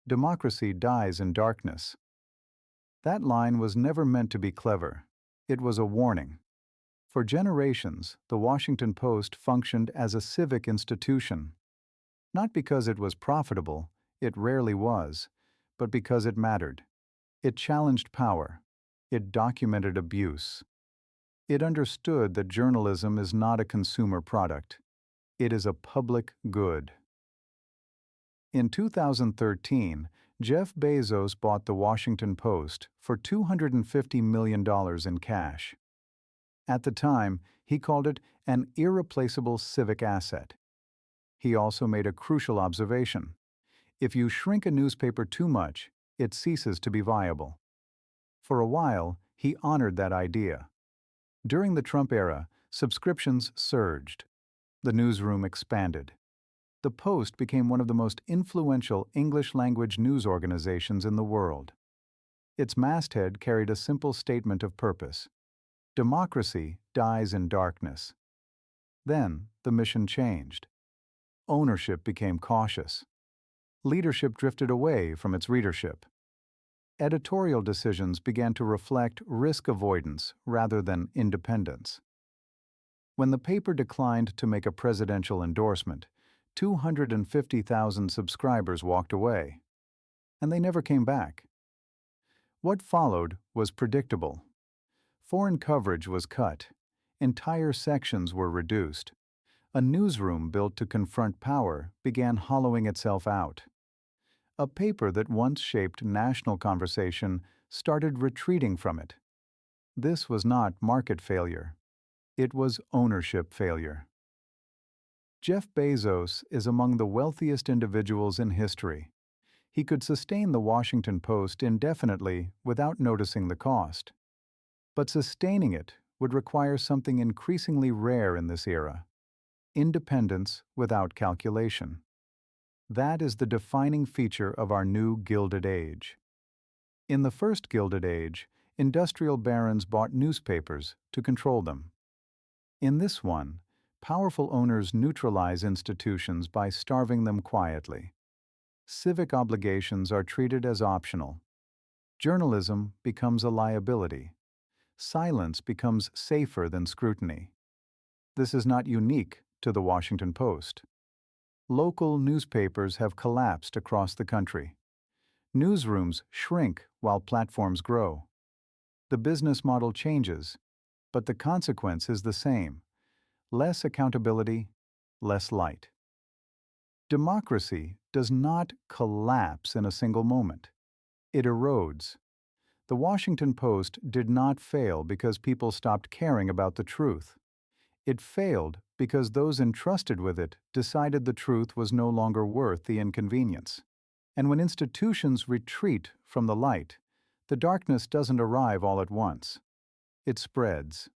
democracy dies in darkness. That line was never meant to be clever. It was a warning. For generations, the Washington Post functioned as a civic institution. Not because it was profitable, it rarely was, but because it mattered. It challenged power. It documented abuse. It understood that journalism is not a consumer product. It is a public good. In 2013, Jeff Bezos bought the Washington Post for $250 million in cash. At the time, he called it an irreplaceable civic asset. He also made a crucial observation. If you shrink a newspaper too much, it ceases to be viable. For a while, he honored that idea. During the Trump era, subscriptions surged. The newsroom expanded. The Post became one of the most influential English-language news organizations in the world. Its masthead carried a simple statement of purpose: democracy dies in darkness. Then, the mission changed. Ownership became cautious. Leadership drifted away from its readership. Editorial decisions began to reflect risk avoidance rather than independence. When the paper declined to make a presidential endorsement, 250,000 subscribers walked away, and they never came back. What followed was predictable. Foreign coverage was cut. Entire sections were reduced. A newsroom built to confront power began hollowing itself out. A paper that once shaped national conversation started retreating from it. This was not market failure. It was ownership failure. Jeff Bezos is among the wealthiest individuals in history. He could sustain the Washington Post indefinitely without noticing the cost. But sustaining it would require something increasingly rare in this era: independence without calculation. That is the defining feature of our new Gilded Age. In the first Gilded Age, industrial barons bought newspapers to control them. In this one, powerful owners neutralize institutions by starving them quietly. Civic obligations are treated as optional. Journalism becomes a liability. Silence becomes safer than scrutiny. This is not unique to the Washington Post. Local newspapers have collapsed across the country. Newsrooms shrink while platforms grow. The business model changes, but the consequence is the same: less accountability, less light. Democracy does not collapse in a single moment. It erodes. The Washington Post did not fail because people stopped caring about the truth. It failed because those entrusted with it decided the truth was no longer worth the inconvenience. And when institutions retreat from the light, the darkness doesn't arrive all at once. It spreads.